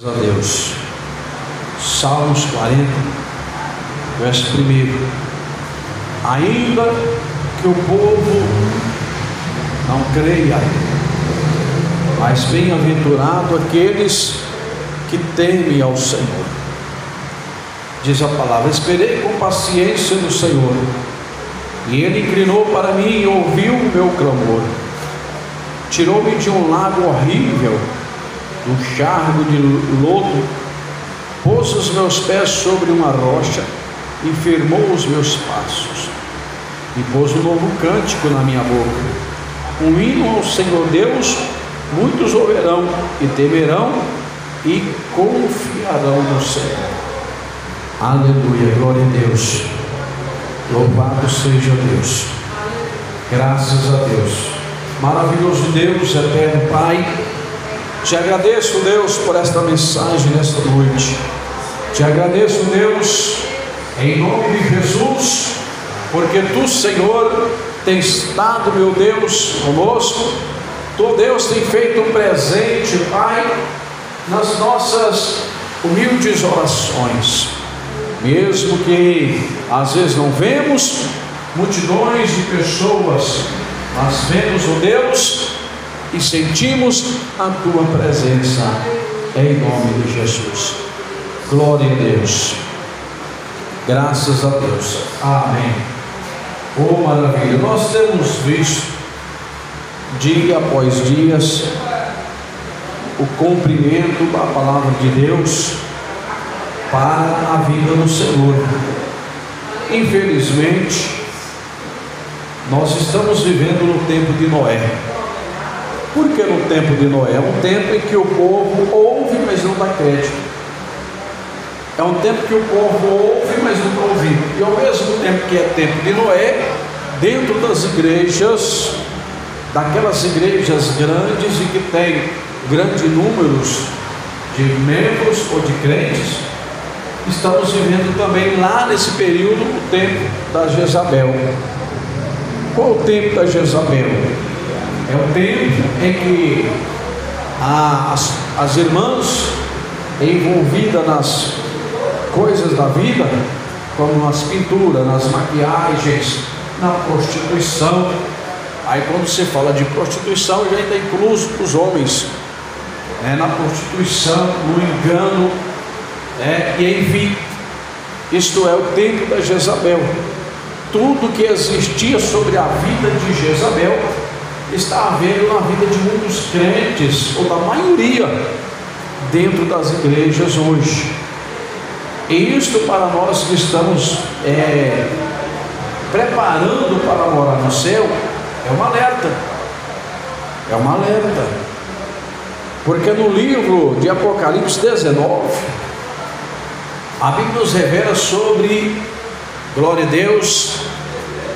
A Deus. Salmos 40, verso 1. Ainda que o povo não creia, mas bem-aventurado aqueles que temem ao Senhor. Diz a palavra: esperei com paciência no Senhor, e Ele inclinou para mim e ouviu o meu clamor. Tirou-me de um lago horrível, do charco de lodo, pôs os meus pés sobre uma rocha e firmou os meus passos, e pôs um novo cântico na minha boca, um hino ao Senhor Deus. Muitos ouvirão e temerão e confiarão no Senhor. Aleluia, glória a Deus, louvado seja Deus, graças a Deus, maravilhoso Deus, eterno Pai. Te agradeço, Deus, por esta mensagem nesta noite. Te agradeço, Deus, em nome de Jesus, porque Tu, Senhor, tens estado, meu Deus, conosco. Tu, Deus, tem feito um presente, Pai, nas nossas humildes orações, mesmo que às vezes não vemos multidões de pessoas, mas vemos, ó Deus, e sentimos a Tua presença, em nome de Jesus. Glória a Deus, graças a Deus, amém. Oh, maravilha! Nós temos visto dia após dia o cumprimento da palavra de Deus para a vida do Senhor. Infelizmente, nós estamos vivendo no tempo de Noé. Por que no tempo de Noé? É um tempo em que o povo ouve, mas não dá crédito. É um tempo que o povo ouve, mas não está ouvindo. E ao mesmo tempo que é tempo de Noé, dentro das igrejas, daquelas igrejas grandes e que tem grandes números de membros ou de crentes, estamos vivendo também lá nesse período o tempo da Jezabel. Qual o tempo da Jezabel? É o tempo em que as irmãs envolvidas nas coisas da vida, como nas pinturas, nas maquiagens, na prostituição. Aí quando você fala de prostituição, já está incluso os homens, na prostituição, no engano, e enfim, isto é o tempo da Jezabel. Tudo que existia sobre a vida de Jezabel está havendo na vida de muitos crentes, ou da maioria, dentro das igrejas hoje. E isto, para nós que estamos preparando para morar no céu, é um alerta. É um alerta. Porque no livro de Apocalipse 19, a Bíblia nos revela sobre, glória a Deus,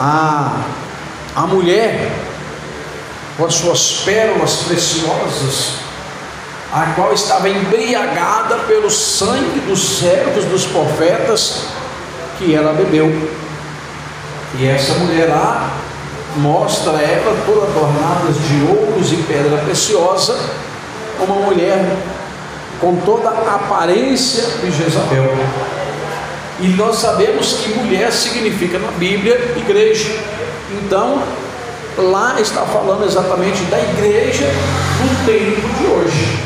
a mulher com as suas pérolas preciosas, a qual estava embriagada pelo sangue dos servos dos profetas que ela bebeu. E essa mulher lá mostra ela toda adornada de ouros e pedra preciosa, uma mulher com toda a aparência de Jezabel. E nós sabemos que mulher significa na Bíblia igreja. Então lá está falando exatamente da igreja no tempo de hoje.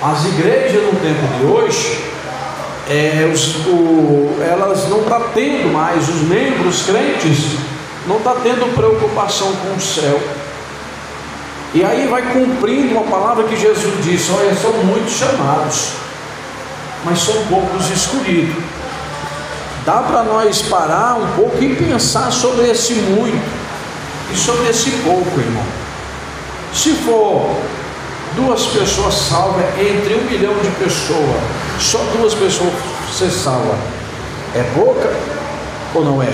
As igrejas no tempo de hoje, elas não estão tendo mais, os membros crentes não estão tendo preocupação com o céu. E aí vai cumprindo uma palavra que Jesus disse: olha, são muitos chamados, mas são poucos escolhidos. Dá para nós parar um pouco e pensar sobre esse muito e sobre esse pouco, irmão. Se for 2 pessoas salvas entre 1 milhão de pessoas, só 2 pessoas você salva, é pouca ou não é?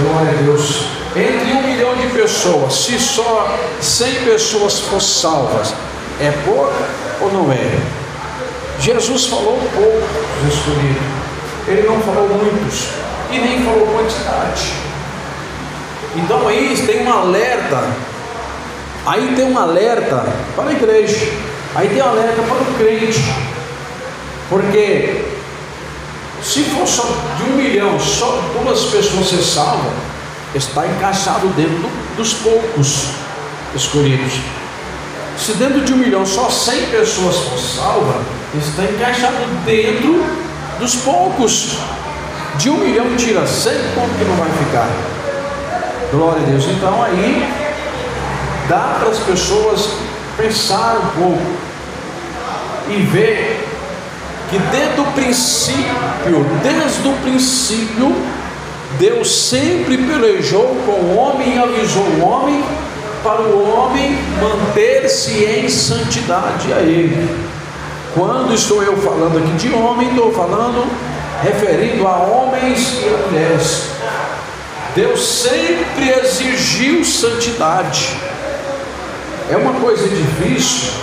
Glória a Deus. Entre 1 milhão de pessoas, se só 100 pessoas for salvas, é pouca ou não é? Jesus falou poucos escolhidos, Ele não falou muitos e nem falou quantidade. Então aí tem um alerta para a igreja. Aí tem alerta para o crente, porque se for só de 1 milhão, só 2 pessoas ser salvas, está encaixado dentro dos poucos escolhidos. Se dentro de 1 milhão só 100 pessoas for salvas, está encaixado dentro dos poucos. De 1 milhão tira 100, como que não vai ficar? Glória a Deus. Então aí dá para as pessoas pensar um pouco e ver que desde o princípio, Deus sempre pelejou com o homem e avisou o homem para o homem manter-se em santidade a Ele. Quando estou eu falando aqui de homem, estou falando referindo a homens e a mulheres. Deus sempre exigiu santidade. É uma coisa difícil,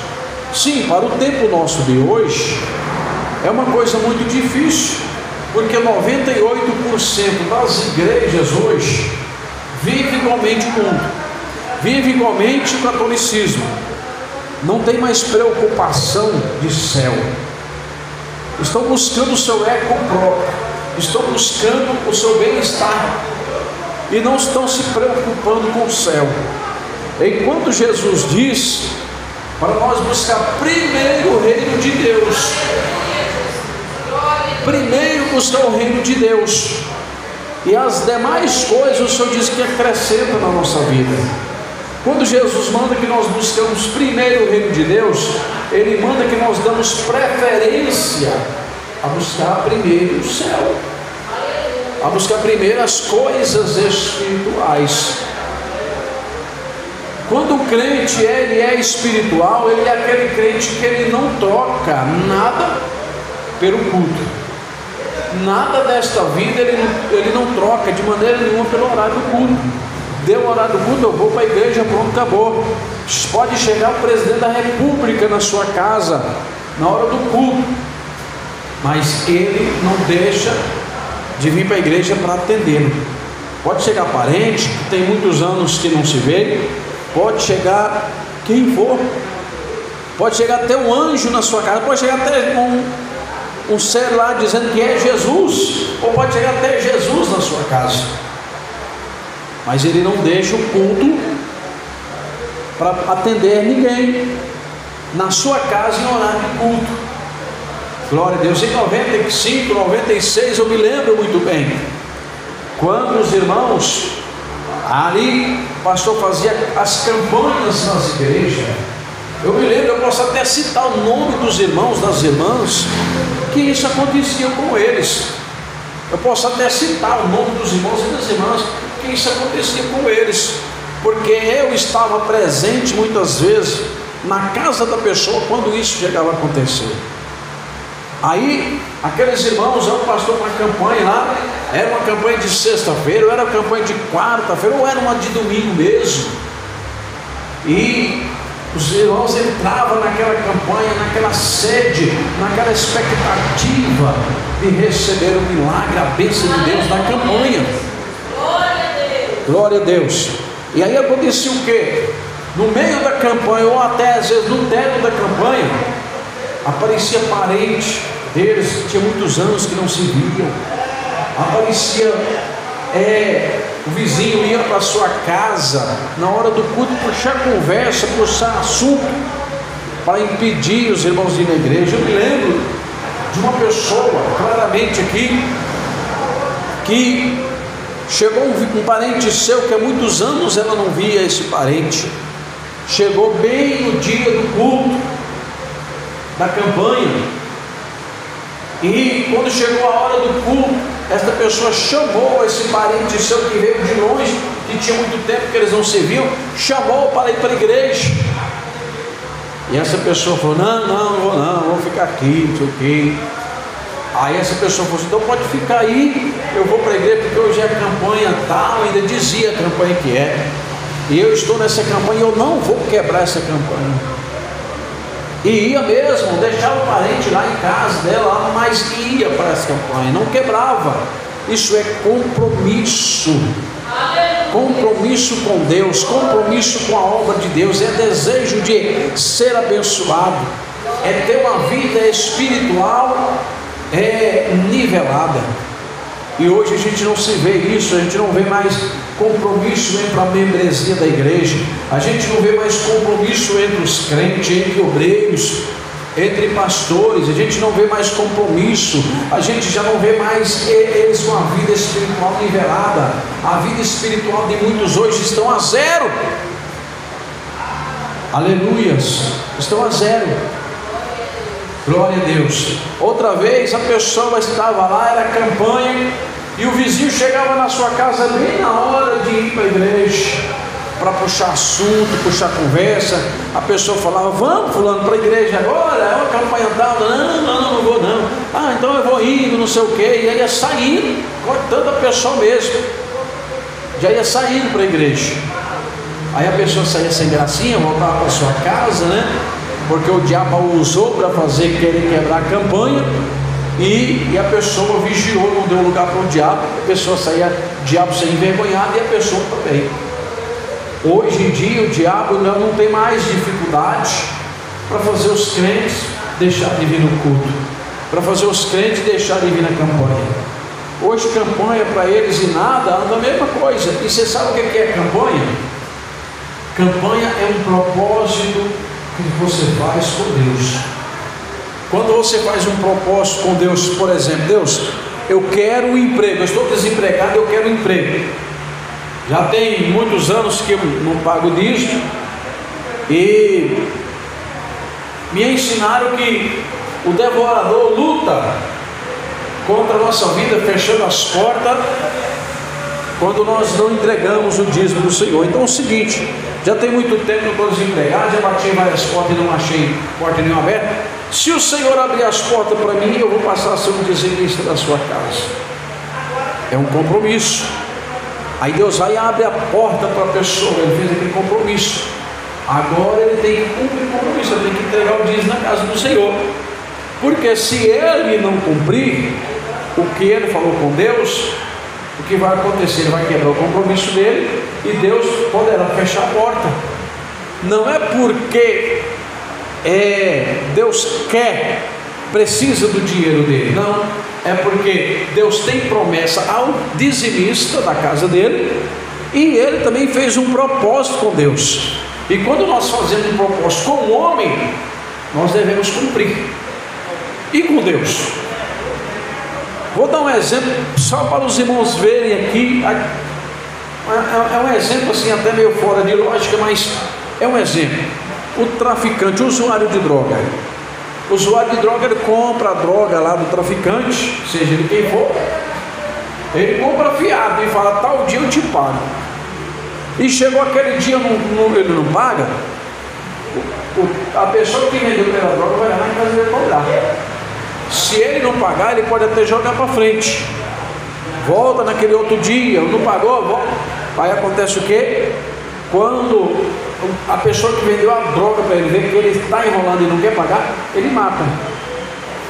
sim, para o tempo nosso de hoje, é uma coisa muito difícil, porque 98% das igrejas hoje vive igualmente o mundo, vive igualmente o catolicismo, não tem mais preocupação de céu, estão buscando o seu ego próprio, estão buscando o seu bem-estar e não estão se preocupando com o céu. Enquanto Jesus diz para nós buscar primeiro o reino de Deus, primeiro buscar o reino de Deus, e as demais coisas o Senhor diz que acrescenta na nossa vida. Quando Jesus manda que nós buscamos primeiro o reino de Deus, Ele manda que nós damos preferência a buscar primeiro o céu, a buscar primeiro as coisas espirituais. Quando o crente ele é espiritual, ele é aquele crente que ele não troca nada pelo culto, nada desta vida ele não troca de maneira nenhuma pelo horário do culto. Deu o horário do culto, eu vou para a igreja, pronto, acabou. Pode chegar o presidente da república na sua casa na hora do culto, mas ele não deixa de vir para a igreja para atendê-lo. Pode chegar parente que tem muitos anos que não se vê, pode chegar quem for, pode chegar até um anjo na sua casa, pode chegar até um ser lá dizendo que é Jesus, ou pode chegar até Jesus na sua casa, mas ele não deixa o culto para atender ninguém na sua casa em horário de culto. Glória a Deus. Em 95, 96 eu me lembro muito bem, quando os irmãos ali, o pastor fazia as campanhas nas igrejas. Eu me lembro, eu posso até citar o nome dos irmãos, das irmãs, que isso acontecia com eles. Eu posso até citar o nome dos irmãos e das irmãs, que isso acontecia com eles, porque eu estava presente muitas vezes na casa da pessoa quando isso chegava a acontecer. Aí, aqueles irmãos, o pastor uma campanha lá, era uma campanha de sexta-feira, ou era uma campanha de quarta-feira, ou era uma de domingo mesmo, e os irmãos entravam naquela campanha, naquela sede, naquela expectativa de receber o milagre, a bênção de Deus da campanha. Glória a Deus. E aí acontecia o quê? No meio da campanha, ou até às vezes no teto da campanha, aparecia parente deles que tinha muitos anos que não se viam, aparecia o vizinho ia para a sua casa na hora do culto puxar conversa, puxar assunto para impedir os irmãos de ir na igreja. Eu me lembro de uma pessoa claramente aqui, que chegou um parente seu que há muitos anos ela não via esse parente, chegou bem no dia do culto da campanha, e quando chegou a hora do culto, esta pessoa chamou esse parente seu que veio de longe, que tinha muito tempo que eles não se viam, chamou para ir para a igreja. E essa pessoa falou: não vou ficar aqui, não sei o quê. Aí essa pessoa falou assim: então pode ficar aí, eu vou para a igreja, porque hoje é a campanha tal, ainda dizia a campanha que é, e eu estou nessa campanha, eu não vou quebrar essa campanha. E ia mesmo, deixava o parente lá em casa dela, mas ia para essa campanha, não quebrava. Isso é compromisso. compromisso com Deus, compromisso com a obra de Deus, é desejo de ser abençoado, é ter uma vida espiritual nivelada. E hoje a gente não se vê isso, a gente não vê mais compromisso entre a membresia da igreja, a gente não vê mais compromisso entre os crentes, entre obreiros, entre pastores, a gente não vê mais compromisso, a gente já não vê mais eles com a vida espiritual nivelada. A vida espiritual de muitos hoje estão a zero. Aleluias, estão a zero. Glória a Deus. Outra vez a pessoa estava lá, era campanha, e o vizinho chegava na sua casa bem na hora de ir para a igreja, para puxar assunto, puxar conversa. A pessoa falava: vamos fulano para a igreja agora, é uma campanha tal. Não vou não. Ah, então eu vou indo, não sei o que. E aí ia saindo, cortando a pessoa mesmo, já ia saindo para a igreja. Aí a pessoa saía sem gracinha, voltava para sua casa, né? Porque o diabo a usou para querer quebrar a campanha, e a pessoa vigiou, não deu lugar para o diabo. A pessoa saía, o diabo saía envergonhado, e a pessoa também. Hoje em dia o diabo não tem mais dificuldade para fazer os crentes deixar de vir no culto, para fazer os crentes deixar de vir na campanha. Hoje campanha para eles e nada, anda a mesma coisa. E você sabe o que é campanha? Campanha é um propósito que você faz com Deus. Quando você faz um propósito com Deus, por exemplo: Deus, eu quero um emprego, eu estou desempregado, eu quero um emprego. Já tem muitos anos que eu não pago dízimo, e me ensinaram que o devorador luta contra a nossa vida, fechando as portas, quando nós não entregamos o dízimo do Senhor. Então é o seguinte: já tem muito tempo que eu estou desempregado, já bati em várias portas e não achei porta nenhuma aberta. Se o Senhor abrir as portas para mim, eu vou passar a ser um dizimista da sua casa. É um compromisso. Aí Deus vai e abre a porta para a pessoa, ele fez aquele compromisso. Agora ele tem que cumprir o compromisso, ele tem que entregar o dízimo na casa do Senhor. Porque se ele não cumprir o que ele falou com Deus, o que vai acontecer? Ele vai quebrar o compromisso dele, e Deus poderá fechar a porta. Não é porque Deus precisa do dinheiro dele, não. É porque Deus tem promessa ao dizimista da casa dele, e ele também fez um propósito com Deus. E quando nós fazemos um propósito com o homem, nós devemos cumprir. E com Deus? Vou dar um exemplo só para os irmãos verem aqui. É um exemplo assim, até meio fora de lógica, mas é um exemplo. O traficante, o usuário de droga. O usuário de droga, ele compra a droga lá do traficante, seja ele quem for, ele compra fiado e fala: tal dia eu te pago. E chegou aquele dia, ele não paga, a pessoa que vendeu pela droga vai lá na casa dele cobrar. Se ele não pagar, ele pode até jogar para frente. Volta naquele outro dia, não pagou, volta. Aí acontece o quê? Quando a pessoa que vendeu a droga para ele ver que ele está enrolando e não quer pagar, ele mata.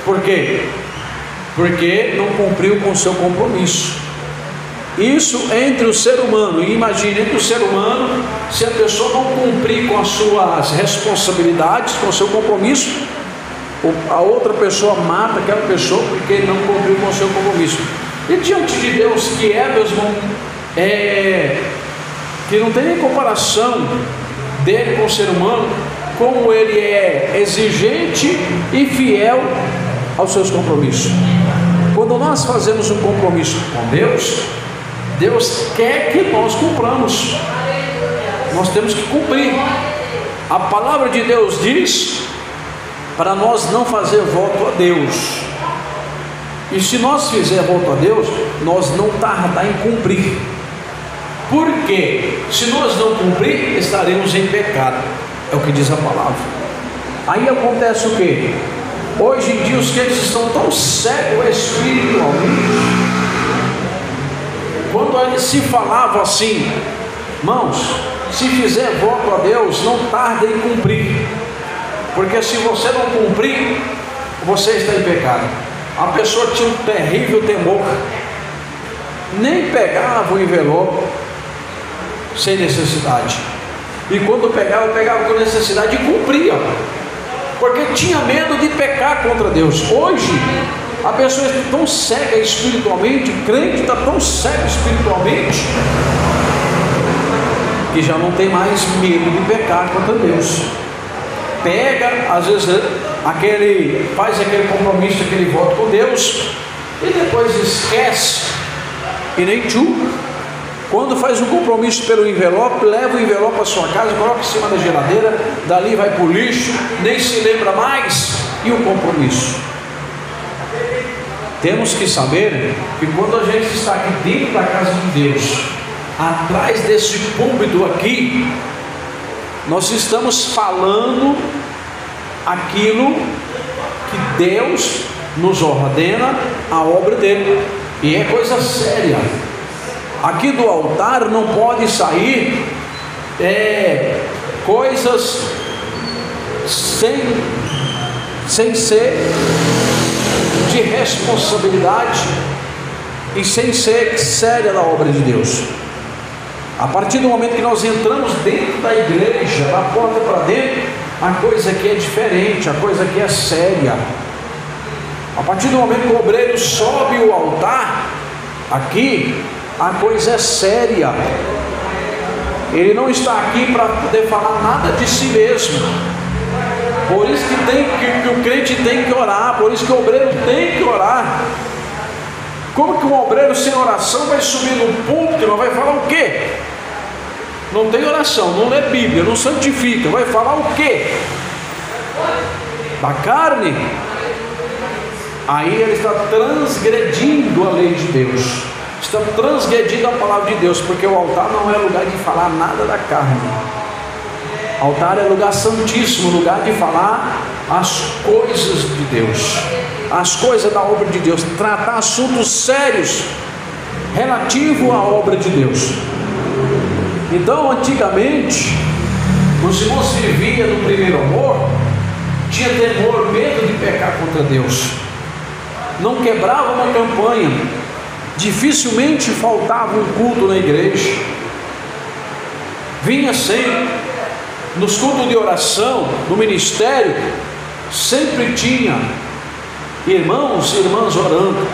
Por quê? Porque não cumpriu com o seu compromisso. Isso entre o ser humano. E imagine, entre o ser humano, se a pessoa não cumprir com as suas responsabilidades, com o seu compromisso, a outra pessoa mata aquela pessoa porque não cumpriu com o seu compromisso. E diante de Deus, que meus irmãos, que não tem nem comparação dele com o ser humano, como ele é exigente e fiel aos seus compromissos. Quando nós fazemos um compromisso com Deus, Deus quer que nós cumpramos. Nós temos que cumprir. A palavra de Deus diz para nós não fazer voto a Deus. E se nós fizer voto a Deus, nós não tardar em cumprir. Porque se nós não cumprir, estaremos em pecado. É o que diz a palavra. Aí acontece o quê? Hoje em dia os crentes estão tão cegos espiritualmente. Quando eles se falavam assim: irmãos, se fizer voto a Deus, não tarde em cumprir, porque se você não cumprir, você está em pecado. A pessoa tinha um terrível temor, nem pegava o envelope, sem necessidade. E quando pegava com necessidade e cumpria, porque tinha medo de pecar contra Deus. Hoje, a pessoa está tão cega espiritualmente, o crente está tão cego espiritualmente, que já não tem mais medo de pecar contra Deus. Pega, às vezes, faz aquele compromisso, aquele voto com Deus, e depois esquece, e nem tchu. Quando faz um compromisso pelo envelope, leva o envelope para sua casa, coloca em cima da geladeira, dali vai para o lixo, nem se lembra mais, e o compromisso. Temos que saber que quando a gente está aqui dentro da casa de Deus, atrás desse púlpito aqui, nós estamos falando aquilo que Deus nos ordena, a obra dele, e é coisa séria. Aqui do altar não pode sair coisas sem ser de responsabilidade e sem ser séria na obra de Deus. A partir do momento que nós entramos dentro da igreja, da porta para dentro, a coisa aqui é diferente, a coisa aqui é séria. A partir do momento que o obreiro sobe o altar, aqui a coisa é séria. Ele não está aqui para poder falar nada de si mesmo. Por isso que o crente tem que orar, por isso que o obreiro tem que orar. Como que um obreiro sem oração vai subir no púlpito, não vai falar o quê? Não tem oração, não lê Bíblia, não santifica, vai falar o quê? Da carne? Aí ele está transgredindo a lei de Deus, está transgredindo a palavra de Deus, porque o altar não é lugar de falar nada da carne. Altar é lugar santíssimo, lugar de falar as coisas de Deus, as coisas da obra de Deus, tratar assuntos sérios relativo à obra de Deus. Então, antigamente, os irmãos viviam no primeiro amor, tinha temor, medo de pecar contra Deus, não quebrava uma campanha, dificilmente faltava um culto na igreja, vinha sempre nos cultos de oração, no ministério, sempre tinha irmãos e irmãs orando,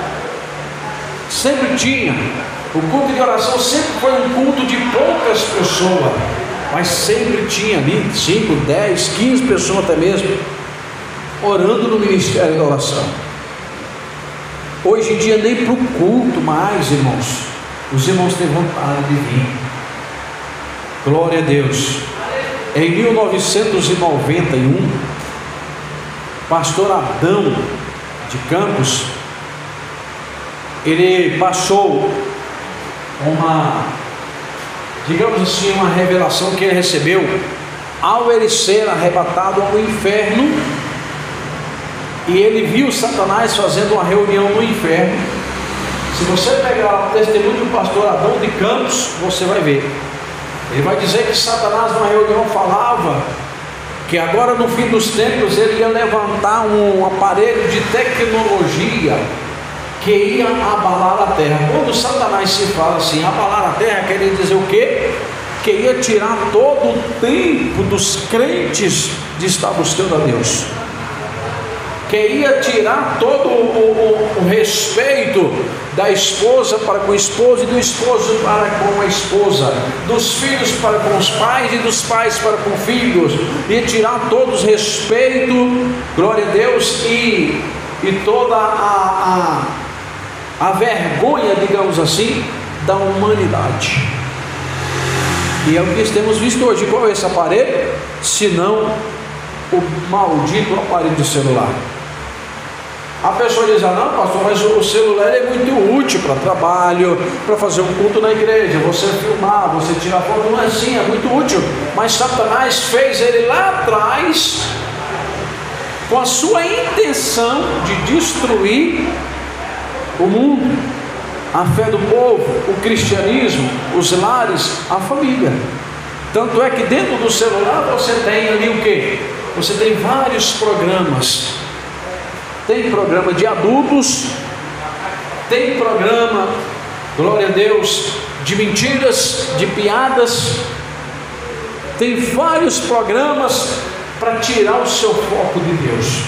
sempre tinha. O culto de oração sempre foi um culto de poucas pessoas, mas sempre tinha ali 5, 10, 15 pessoas até mesmo orando no ministério da oração. Hoje em dia nem para o culto mais, irmãos, os irmãos têm vontade de vir. Glória a Deus. Em 1991, pastor Adão de Campos, ele passou digamos assim, uma revelação que ele recebeu ao ele ser arrebatado ao inferno, e ele viu Satanás fazendo uma reunião no inferno. Se você pegar o testemunho do pastor Adão de Campos, você vai ver. Ele vai dizer que Satanás numa reunião falava que agora no fim dos tempos ele ia levantar um aparelho de tecnologia que ia abalar a terra. Quando Satanás se fala assim, abalar a terra, quer dizer o quê? Que ia tirar todo o tempo dos crentes de estar buscando a Deus, que ia tirar todo o respeito da esposa para com o esposo, e do esposo para com a esposa, dos filhos para com os pais e dos pais para com filhos, ia tirar todos os respeito, glória a Deus, e toda a vergonha, digamos assim, da humanidade. E é o que temos visto hoje. Qual é esse aparelho? Senão o maldito aparelho de celular. A pessoa diz: ah, não, pastor, mas o celular é muito útil para trabalho, para fazer um culto na igreja, você filmar, você tirar foto. Não é assim, é muito útil. Mas Satanás fez ele lá atrás com a sua intenção de destruir o mundo, a fé do povo, o cristianismo, os lares, a família. Tanto é que dentro do celular você tem ali o quê? Você tem vários programas. Tem programa de adultos, tem programa, glória a Deus, de mentiras, de piadas. Tem vários programas para tirar o seu foco de Deus.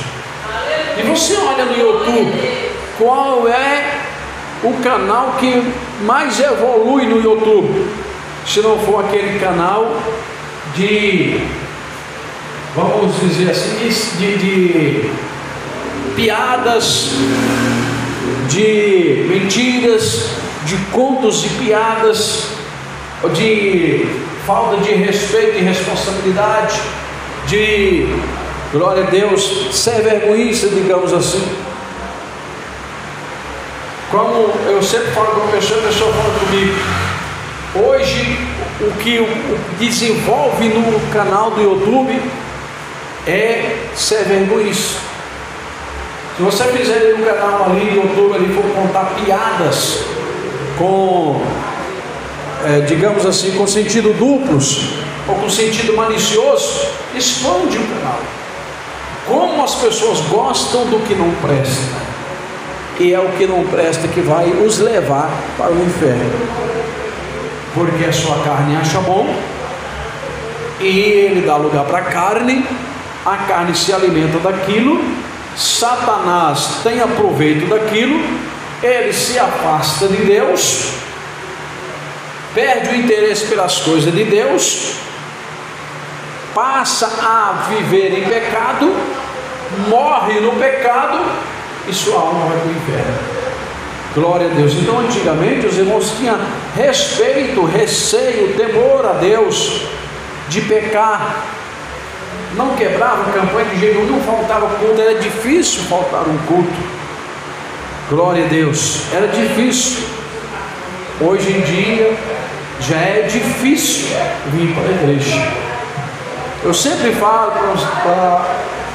E você olha no YouTube, qual é o canal que mais evolui no YouTube? Se não for aquele canal de, vamos dizer assim, de piadas, de mentiras, de contos e piadas, de falta de respeito e responsabilidade, de, glória a Deus, ser vergonhice, digamos assim. Como eu sempre falo com a pessoa fala comigo, hoje o que desenvolve no canal do YouTube é ser vergonhice. Se você fizer um canal ali no YouTube, ali for contar piadas com, digamos assim, com sentido duplos ou com sentido malicioso, expande o canal. Como as pessoas gostam do que não presta, e é o que não presta que vai os levar para o inferno, porque a sua carne acha bom, e ele dá lugar para a carne se alimenta daquilo, Satanás tem aproveito daquilo, ele se afasta de Deus, perde o interesse pelas coisas de Deus, passa a viver em pecado, morre no pecado e sua alma vai para o inferno. Glória a Deus. Então antigamente os irmãos tinham respeito, receio, temor a Deus, de pecar, não quebrava campanha de jeito nenhum, não faltava culto, era difícil faltar um culto. Glória a Deus, era difícil. Hoje em dia já é difícil vir para a igreja. Eu sempre falo para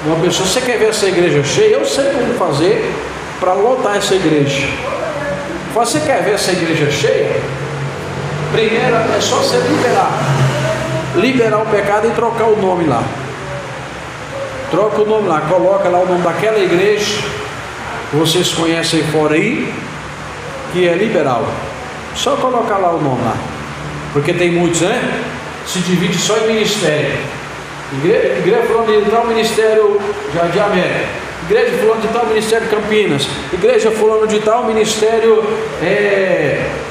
uma pessoa: você quer ver essa igreja cheia? Eu sei como fazer para lotar essa igreja. Você quer ver essa igreja cheia? Primeiro é só você liberar o pecado e trocar o nome lá. Troca o nome lá, coloca lá o nome daquela igreja que vocês conhecem fora aí, que é liberal. Só colocar lá o nome lá, porque tem muitos, né? Se divide só em ministério. Igreja fulano de tal, ministério Jardim América. Igreja fulano de tal, ministério Campinas. Igreja fulano de tal, ministério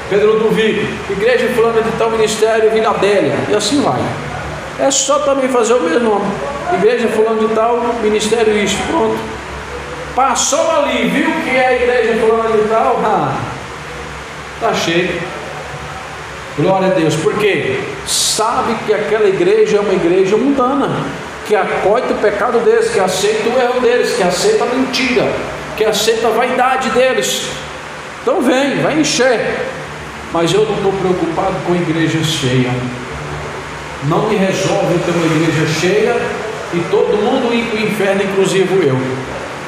Pedro do Vigo. Igreja fulano de tal, ministério Vila Adélia. E assim vai. É só também fazer o mesmo nome. Igreja fulano de tal, ministério isto. Pronto. Passou ali, viu que é a igreja fulano de tal, está cheio. Glória a Deus. Por quê? Sabe que aquela igreja é uma igreja mundana, que acolhe o pecado deles, que aceita o erro deles, que aceita a mentira, que aceita a vaidade deles. Então vai encher. Mas eu não estou preocupado com a igreja cheia. Não me resolve ter uma igreja cheia e todo mundo ir para o inferno, inclusive eu.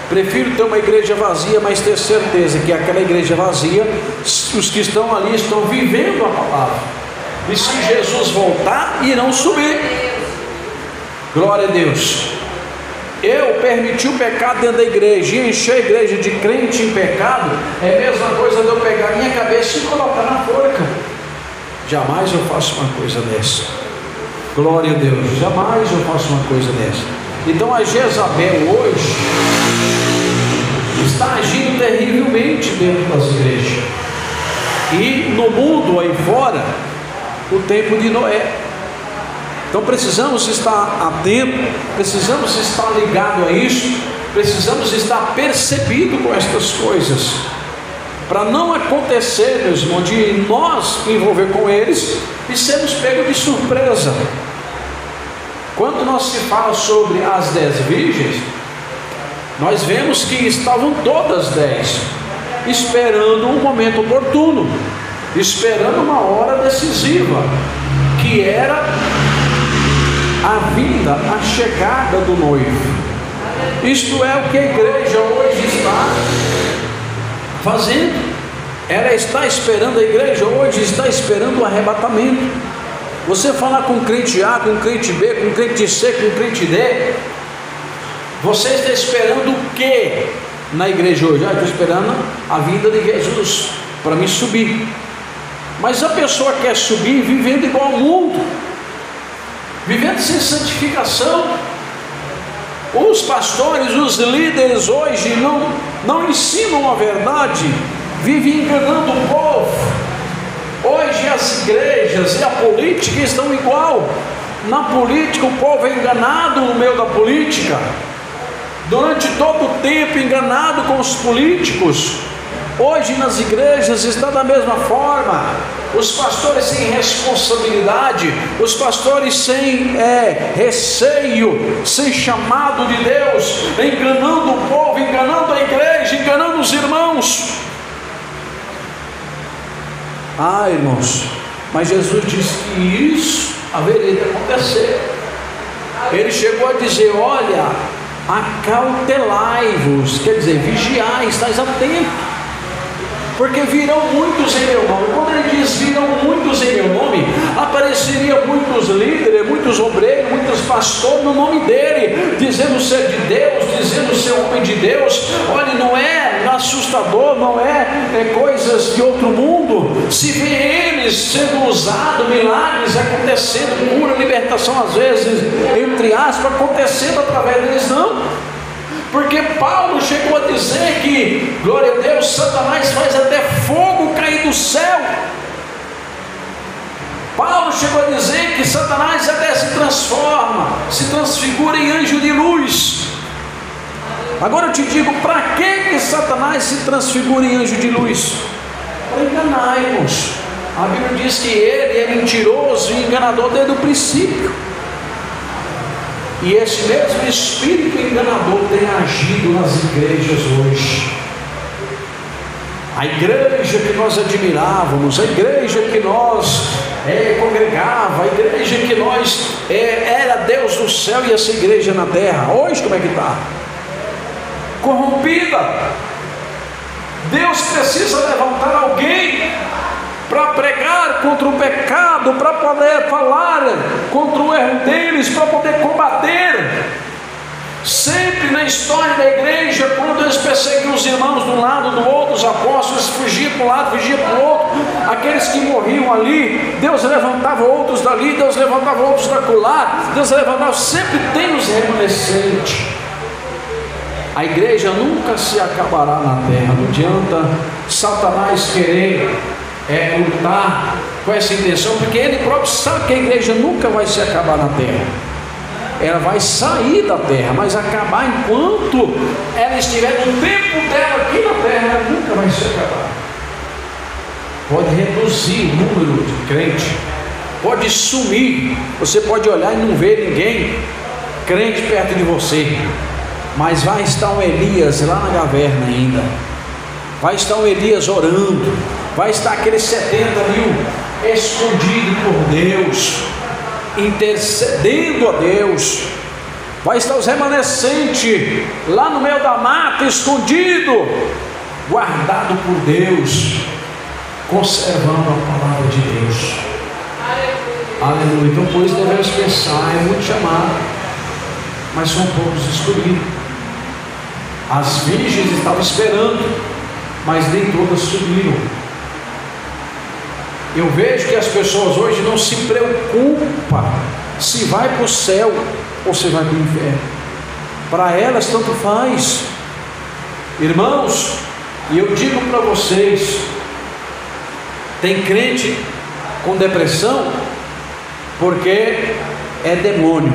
Prefiro ter uma igreja vazia, mas ter certeza que aquela igreja vazia, os que estão ali estão vivendo a palavra. E se Jesus voltar, irão subir. Glória a Deus. Eu permiti o pecado dentro da igreja e encher a igreja de crente em pecado, é a mesma coisa de eu pegar minha cabeça e colocar na forca. Jamais eu faço uma coisa dessa. Glória a Deus. Jamais eu faço uma coisa dessa. Então a Jezabel hoje está agindo terrivelmente dentro das igrejas. E no mundo aí fora, o tempo de Noé. Então precisamos estar atentos, precisamos estar ligados a isso, precisamos estar percebidos com estas coisas, para não acontecer, meus irmãos, de nós envolver com eles e sermos pegos de surpresa. Quando nós se fala sobre as 10 virgens, nós vemos que estavam todas 10 esperando um momento oportuno, esperando uma hora decisiva, que era a vinda, a chegada do noivo. Isto é o que a igreja hoje está fazendo. Ela está esperando, a igreja hoje está esperando o arrebatamento. Você falar com crente A, com crente B, com crente C, com crente D, você está esperando o que na igreja hoje? Estou esperando a vinda de Jesus para me subir. Mas a pessoa quer subir vivendo igual ao mundo, vivendo sem santificação. Os pastores, os líderes hoje não ensinam a verdade, vivem enganando o povo. Hoje as igrejas e a política estão igual. Na política o povo é enganado no meio da política, durante todo o tempo enganado com os políticos. Hoje nas igrejas está da mesma forma. Os pastores sem responsabilidade, os pastores sem receio, sem chamado de Deus, enganando o povo, enganando a igreja, enganando os irmãos. Irmãos, mas Jesus disse que isso haveria de acontecer. Ele chegou a dizer: olha, acautelai-vos, quer dizer, vigiai, estáis atentos, porque virão muitos em meu nome. Quando ele diz virão muitos em meu nome, apareceriam muitos líderes, muitos obreiros, muitos pastores no nome dele, dizendo ser de Deus, dizendo ser homem de Deus. Olha, não é assustador, não é coisas de outro mundo. Se vê eles sendo usados, milagres acontecendo, cura, libertação, às vezes, entre aspas, acontecendo através deles, não. Porque Paulo chegou a dizer que, glória a Deus, Satanás faz até fogo cair do céu. Paulo chegou a dizer que Satanás até se transforma, se transfigura em anjo de luz. Agora eu te digo, para que Satanás se transfigura em anjo de luz? Para enganar-nos. A Bíblia diz que ele é mentiroso e enganador desde o princípio. E esse mesmo espírito enganador tem agido nas igrejas hoje. A igreja que nós admirávamos, a igreja que nós congregava, a igreja que nós era Deus do céu e essa igreja na terra, hoje como é que está? Corrompida. Deus precisa levantar alguém para pregar contra o pecado, para poder falar contra o erro deles, para poder combater. Sempre na história da igreja, quando eles perseguiam os irmãos de um lado, do outro, os apóstolos fugiam para um lado, fugiam para o outro, aqueles que morriam ali, Deus levantava outros dali, Deus levantava outros daquela, Deus levantava, sempre tem os remanescentes. A igreja nunca se acabará na terra. Não adianta Satanás querer lutar com essa intenção, porque ele próprio sabe que a igreja nunca vai se acabar na terra. Ela vai sair da terra, mas acabar enquanto ela estiver no tempo dela aqui na terra, ela nunca vai se acabar. Pode reduzir o número de crente, pode sumir, você pode olhar e não ver ninguém crente perto de você, mas vai estar um Elias lá na caverna ainda, vai estar um Elias orando, vai estar aqueles 70 mil escondidos por Deus, intercedendo a Deus, vai estar os remanescentes lá no meio da mata, escondido, guardado por Deus, conservando a palavra de Deus. Aleluia. Então por isso devemos pensar, é muito chamado, mas são poucos escolhidos. As virgens estavam esperando, mas nem todas subiram. Eu vejo que as pessoas hoje não se preocupam se vai para o céu ou se vai para o inferno. Para elas tanto faz. Irmãos, e eu digo para vocês, tem crente com depressão porque é demônio,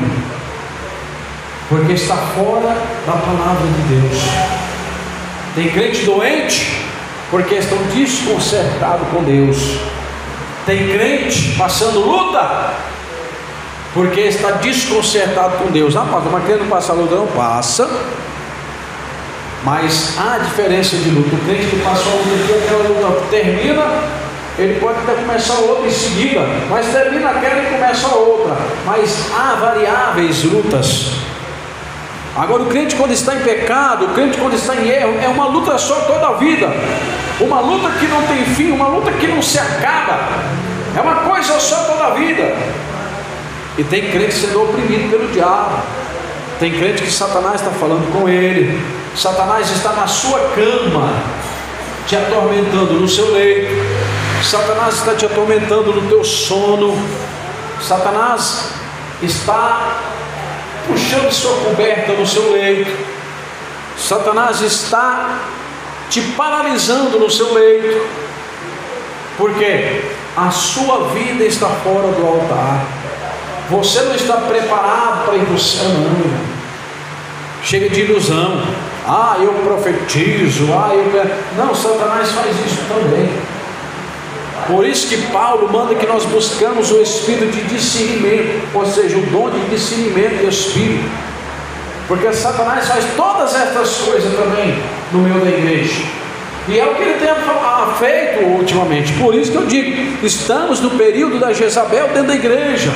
porque está fora da palavra de Deus. Tem crente doente porque estão desconcertados com Deus. Tem crente passando luta porque está desconcertado com Deus. Pastor, mas crente não passa luta, não passa, mas há diferença de luta. O crente que passa a luta aqui, aquela luta termina, ele pode até começar outra em seguida, mas termina aquela e começa a outra, mas há variáveis lutas. Agora o crente quando está em pecado, o crente quando está em erro, é uma luta só toda a vida, uma luta que não tem fim, uma luta que não se acaba, é uma coisa só toda a vida. E tem crente sendo oprimido pelo diabo, tem crente que Satanás está falando com ele, Satanás está na sua cama, te atormentando no seu leito, Satanás está te atormentando no teu sono, Satanás está puxando sua coberta no seu leito, Satanás está te paralisando no seu leito, porque a sua vida está fora do altar. Você não está preparado para ir para o céu, não. Chega de ilusão. Eu profetizo. Não, Satanás faz isso também. Por isso que Paulo manda que nós buscamos o espírito de discernimento, ou seja, o dom de discernimento do espírito, porque Satanás faz todas essas coisas também no meio da igreja, e é o que ele tem feito ultimamente. Por isso que eu digo, estamos no período da Jezabel dentro da igreja,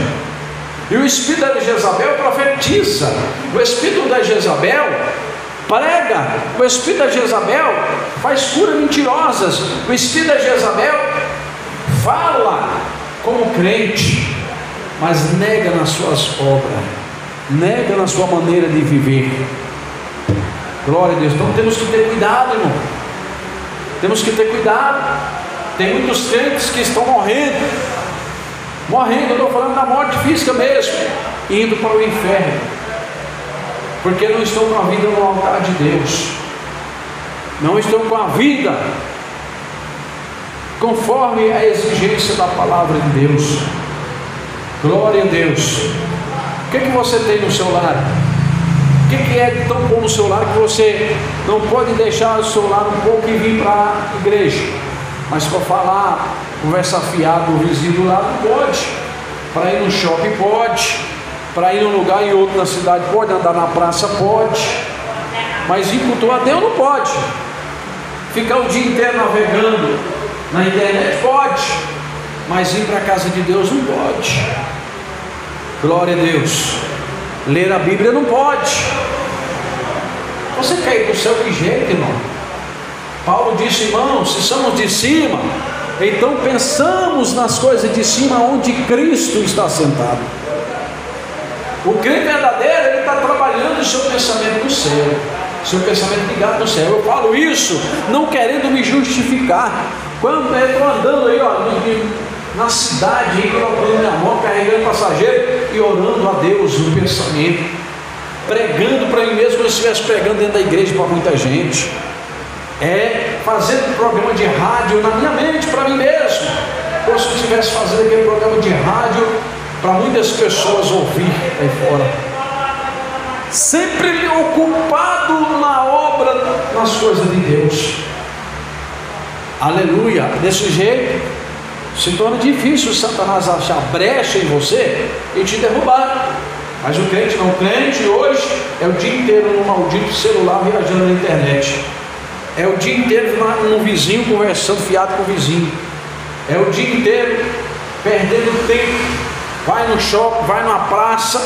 e o espírito da Jezabel profetiza, o espírito da Jezabel prega, o espírito da Jezabel faz curas mentirosas, o espírito da Jezabel fala como crente, mas nega nas suas obras, nega na sua maneira de viver. Glória a Deus. Então temos que ter cuidado, irmão. Temos que ter cuidado. Tem muitos crentes que estão morrendo, eu estou falando da morte física mesmo, indo para o inferno, porque não estão com a vida no altar de Deus, não estão com a vida conforme a exigência da palavra de Deus. Glória a Deus. O que você tem no seu lar? O que é tão bom no seu lar que você não pode deixar o seu lar um pouco e vir para a igreja? Mas para falar, conversar fiado com o vizinho do lado, pode. Para ir no shopping, pode. Para ir num lugar e outro na cidade, pode. Andar na praça, pode. Mas ir cultuar a Deus não pode. Ficar o dia inteiro navegando na internet, pode. Mas ir para a casa de Deus não pode. Glória a Deus. Ler a Bíblia não pode. Você quer ir para o céu de jeito, irmão? Paulo disse, irmão, se somos de cima, então pensamos nas coisas de cima, onde Cristo está sentado. O crente verdadeiro, ele está trabalhando o seu pensamento no céu, seu pensamento ligado no céu. Eu falo isso não querendo me justificar. Quando eu estou andando aí, na cidade, aí, colocando minha mão, carregando passageiro e orando a Deus no pensamento, pregando para mim mesmo, como se estivesse pregando dentro da igreja para muita gente, fazendo programa de rádio na minha mente para mim mesmo, como se eu estivesse fazendo aquele programa de rádio para muitas pessoas ouvir aí fora, sempre ocupado na obra, nas coisas de Deus. Aleluia. Desse jeito se torna difícil Satanás achar brecha em você e te derrubar. Mas o crente não, crente hoje é o dia inteiro no maldito celular, viajando na internet, é o dia inteiro no vizinho, conversando fiado com o vizinho, é o dia inteiro perdendo tempo. Vai no shopping, vai numa praça,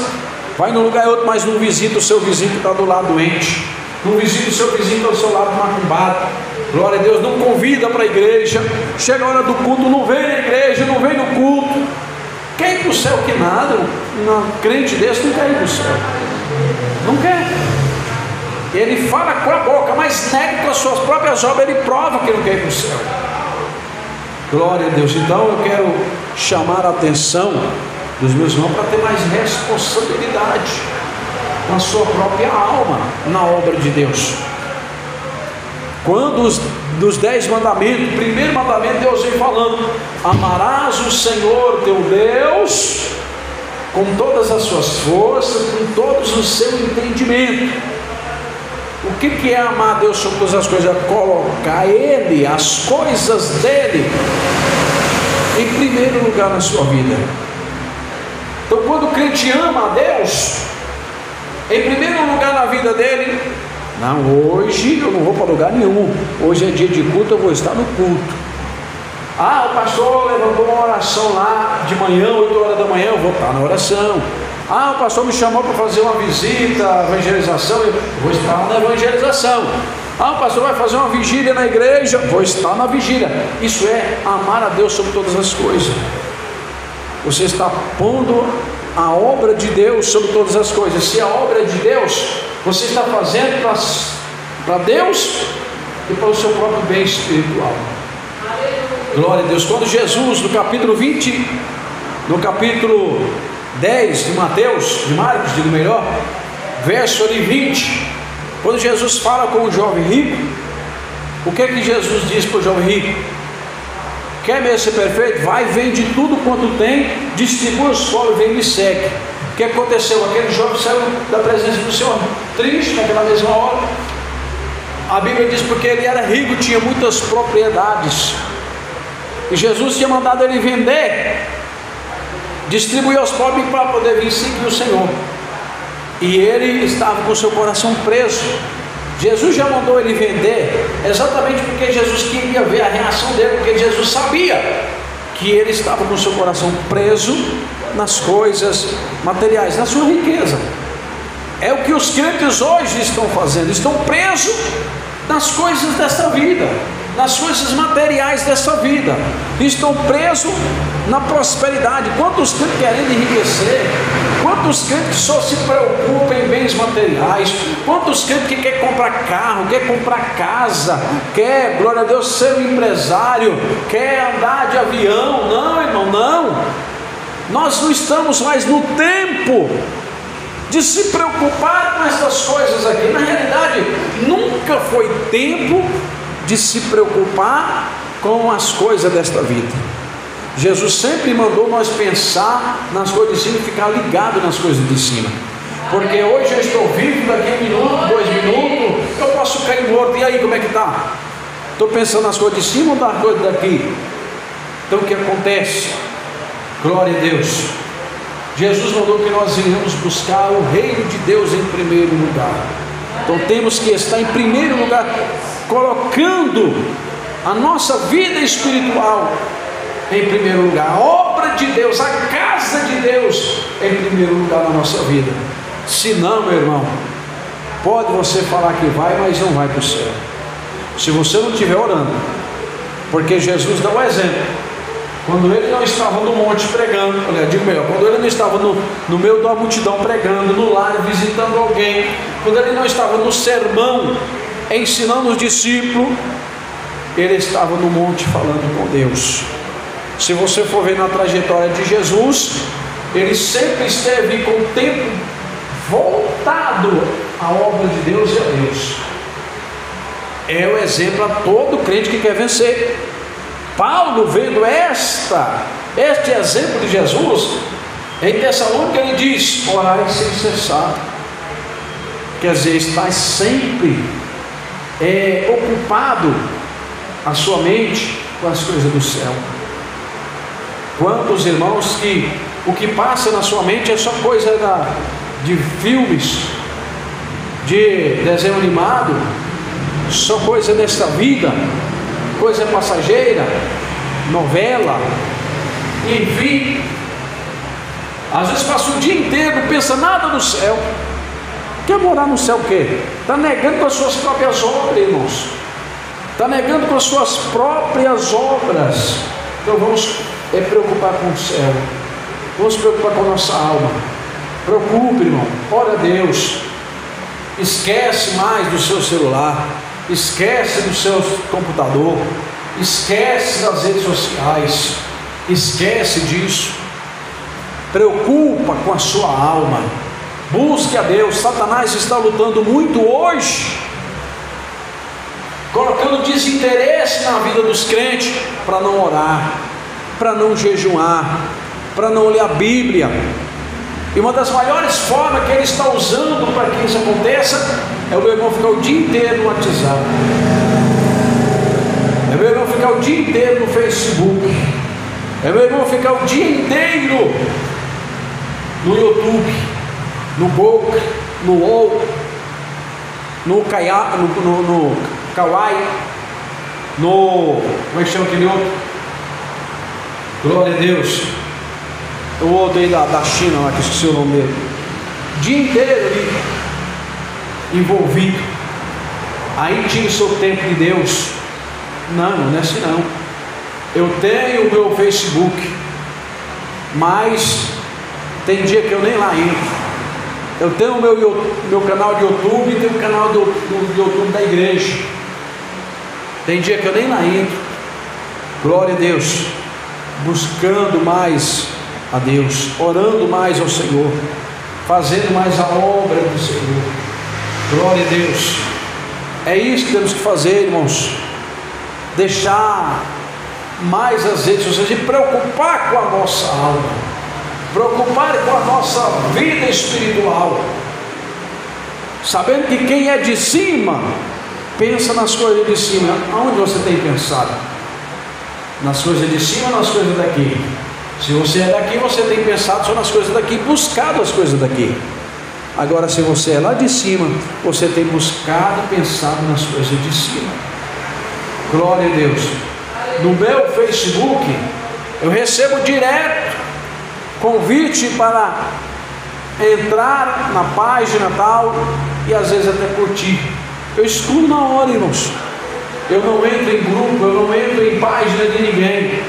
vai num lugar e outro, mas não visita o seu vizinho que está do lado doente, não visita o seu vizinho que está do seu lado macumbado. Glória a Deus. Não convida para a igreja, chega a hora do culto, não vem na igreja, não vem no culto. Quer ir para o céu que nada? Um crente desse não quer ir para o céu, não quer. Ele fala com a boca, mas nega com as suas próprias obras, ele prova que não quer ir para o céu. Glória a Deus. Então eu quero chamar a atenção dos meus irmãos para ter mais responsabilidade com a sua própria alma na obra de Deus. Quando dos 10 mandamentos, o primeiro mandamento, Deus vem falando: amarás o Senhor teu Deus com todas as suas forças, com todos o seu entendimento. O que é amar a Deus sobre todas as coisas? É colocar Ele, as coisas dEle, em primeiro lugar na sua vida. Então, quando o crente ama a Deus, em primeiro lugar na vida dele, não, hoje eu não vou para lugar nenhum, hoje é dia de culto, eu vou estar no culto. O pastor levantou uma oração lá de manhã, 8 horas da manhã, eu vou estar na oração. O pastor me chamou para fazer uma visita, evangelização, eu vou estar na evangelização. O pastor vai fazer uma vigília na igreja, vou estar na vigília. Isso é amar a Deus sobre todas as coisas. Você está pondo a obra de Deus sobre todas as coisas. Se a obra é de Deus, você está fazendo para Deus e para o seu próprio bem espiritual. Glória a Deus. Quando Jesus, no capítulo 20, no capítulo 10 de Mateus, de Marcos, digo melhor, verso ali 20, quando Jesus fala com o jovem rico, o que é que Jesus diz para o jovem rico? Quer mesmo ser perfeito? Vai, vende tudo quanto tem, distribui os pobres, vem e me segue. O que aconteceu? Aquele jovem saiu da presença do Senhor triste naquela mesma hora. A Bíblia diz porque ele era rico, tinha muitas propriedades, e Jesus tinha mandado ele vender, distribuir aos pobres para poder vir seguir o Senhor. E ele estava com o seu coração preso. Jesus já mandou ele vender exatamente porque Jesus queria ver a reação dele, porque Jesus sabia que ele estava com o seu coração preso nas coisas materiais, na sua riqueza. É o que os crentes hoje estão fazendo, estão presos nas coisas desta vida, nas coisas materiais desta vida, estão presos na prosperidade. Quantos crentes querendo enriquecer, quantos crentes que só se preocupam em bens materiais, quantos crentes que quer comprar carro, quer comprar casa, quer, glória a Deus, ser um empresário, quer andar de avião. Não, irmão, não. Nós não estamos mais no tempo de se preocupar com essas coisas aqui. Na realidade, nunca foi tempo de se preocupar com as coisas desta vida. Jesus sempre mandou nós pensar nas coisas de cima e ficar ligado nas coisas de cima, porque hoje eu estou vivo, daqui a 1 minuto, 2 minutos, eu posso cair morto. E aí, como é que está? Estou pensando nas coisas de cima ou nas coisas daqui? Então o que acontece? Glória a Deus. Jesus mandou que nós iremos buscar o reino de Deus em primeiro lugar. Então temos que estar em primeiro lugar, colocando a nossa vida espiritual em primeiro lugar, a obra de Deus, a casa de Deus em primeiro lugar na nossa vida. Se não, meu irmão, pode você falar que vai, mas não vai para o céu, se você não estiver orando. Porque Jesus dá um exemplo. Quando ele não estava no monte pregando, digo melhor, quando ele não estava no meio da multidão pregando, no lar visitando alguém, quando ele não estava no sermão ensinando os discípulos, ele estava no monte falando com Deus. Se você for ver na trajetória de Jesus, ele sempre esteve com o tempo voltado à obra de Deus e a Deus. É o exemplo a todo crente que quer vencer. Paulo, vendo este exemplo de Jesus, em Tessalônica ele diz: orai sem cessar. Quer dizer, está sempre ocupado a sua mente com as coisas do céu. Quantos irmãos que o que passa na sua mente é só coisa de filmes, de desenho animado, só coisa desta vida, coisa passageira, novela, enfim. Às vezes passa o dia inteiro, não pensa nada no céu. Quer morar no céu o quê? Está negando com as suas próprias obras, irmãos. Está negando com as suas próprias obras. Então vamos preocupar com o céu. Vamos preocupar com a nossa alma. Preocupe, irmão. Ora a Deus. Esquece mais do seu celular. Esquece do seu computador. Esquece das redes sociais. Esquece disso. Preocupa com a sua alma. Busque a Deus. Satanás está lutando muito hoje, colocando desinteresse na vida dos crentes, para não orar, para não jejuar, para não ler a Bíblia. E uma das maiores formas que ele está usando para que isso aconteça é o meu irmão ficar o dia inteiro no WhatsApp, é meu irmão ficar o dia inteiro no Facebook, é meu irmão ficar o dia inteiro no YouTube, no Google, no UOL, no Kawaii, como é que chama aquele outro? Glória a Deus. O outro aí da China lá, que esqueci o nome dele. O dia inteiro ali envolvido. Aí tinha o seu tempo de Deus. Não é assim não. Eu tenho o meu Facebook, mas tem dia que eu nem lá entro. Eu tenho o meu canal de YouTube e tenho o canal do YouTube da igreja. Tem dia que eu nem lá entro. Glória a Deus. Buscando mais a Deus, orando mais ao Senhor, fazendo mais a obra do Senhor. Glória a Deus. É isso que temos que fazer, irmãos. Deixar mais as redes sociais e preocupar com a nossa alma, preocupar com a nossa vida espiritual, sabendo que quem é de cima pensa nas coisas de cima. Aonde você tem pensado? Nas coisas de cima ou nas coisas daqui? Se você é daqui, você tem pensado só nas coisas daqui, buscado as coisas daqui. Agora, se você é lá de cima, você tem buscado e pensado nas coisas de cima. Glória a Deus. No meu Facebook, eu recebo direto convite para entrar na página tal, e às vezes até curtir. Eu excluo na hora, irmãos. Eu não entro em grupo, eu não entro em página de ninguém.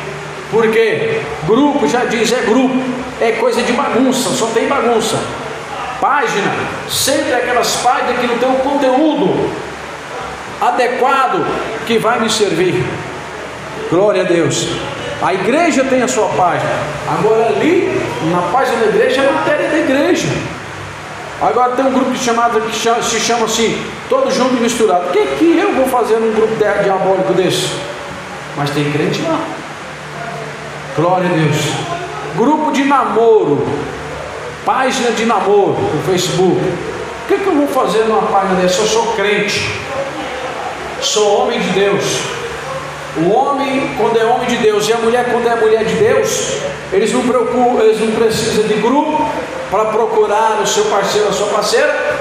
Por quê? Grupo, já diz, é grupo, é coisa de bagunça, só tem bagunça. Página, sempre aquelas páginas que não tem um conteúdo adequado que vai me servir. Glória a Deus. A igreja tem a sua página. Agora ali, na página da igreja, é matéria da igreja. Agora tem um grupo que se chama assim, todos juntos e misturados. O que eu vou fazer num grupo diabólico desse? Mas tem crente lá. Glória a Deus. Grupo de namoro, página de namoro no Facebook. O que eu vou fazer numa página dessa? Eu sou crente, sou homem de Deus. O homem, quando é homem de Deus, e a mulher, quando é mulher de Deus, eles não precisam de grupo para procurar o seu parceiro, a sua parceira.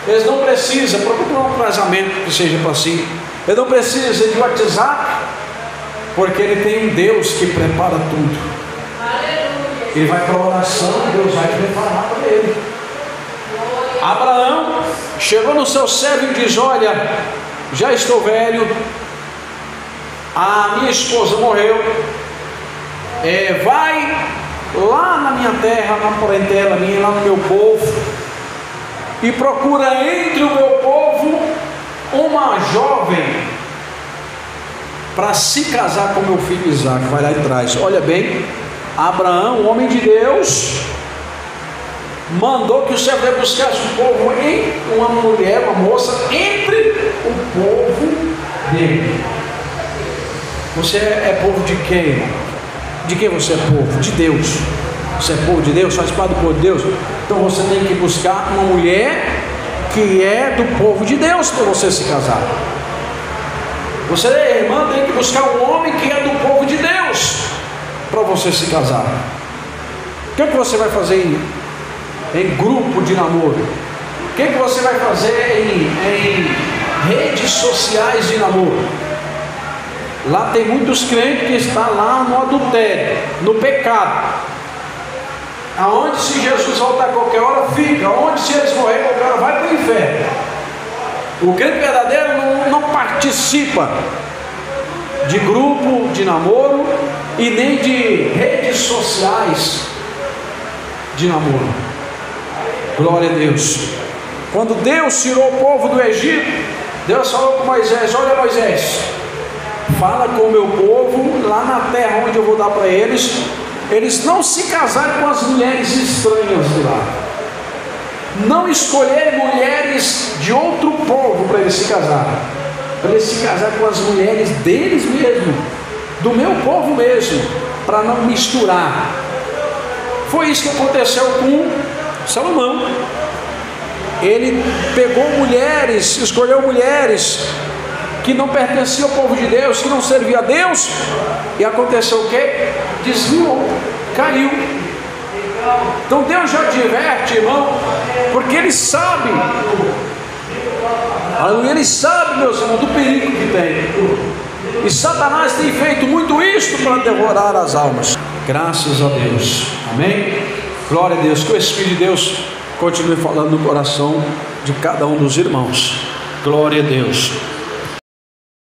Eles não precisam procurar um casamento que seja para si. Ele não precisa de WhatsApp, porque ele tem um Deus que prepara tudo. Ele vai para a oração, Deus vai preparar para ele. Abraão chegou no seu servo e diz: olha, já estou velho, a minha esposa morreu, vai lá na minha terra, na parentela minha, lá no meu povo, e procura entre o meu povo uma jovem para se casar com meu filho Isaac. Vai lá e traz. Olha bem, Abraão, homem de Deus, mandou que o servo buscasse o povo em uma mulher, uma moça, entre o povo dele. Você é povo de quem, irmão? De quem você é povo? De Deus. Você é povo de Deus, faz parte do povo de Deus. Então você tem que buscar uma mulher que é do povo de Deus para você se casar. Você, irmã, tem que buscar um homem que é do povo de Deus para você se casar. O que você vai fazer em grupo de namoro? O que você vai fazer em redes sociais de namoro? Lá tem muitos crentes que estão lá no adultério, no pecado. Aonde, se Jesus voltar a qualquer hora, fica. Aonde, se eles morrerem a qualquer hora, vai para o inferno. O crente verdadeiro não participa de grupo de namoro e nem de redes sociais de namoro. Glória a Deus. Quando Deus tirou o povo do Egito, Deus falou com Moisés: olha, Moisés, fala com o meu povo lá na terra onde eu vou dar para eles não se casarem com as mulheres estranhas de lá, não escolherem mulheres de outro povo para eles se casarem, para eles se casarem com as mulheres deles mesmo, do meu povo mesmo, para não misturar. Foi isso que aconteceu com Salomão. Ele pegou mulheres, escolheu mulheres que não pertenciam ao povo de Deus, que não servia a Deus, e aconteceu o quê? Desviou, caiu. Então Deus já adverte, irmão, porque Ele sabe, Ele sabe, meus irmãos, do perigo que tem, e Satanás tem feito muito isso para devorar as almas. Graças a Deus, amém? Glória a Deus, que o Espírito de Deus continue falando no coração de cada um dos irmãos. Glória a Deus.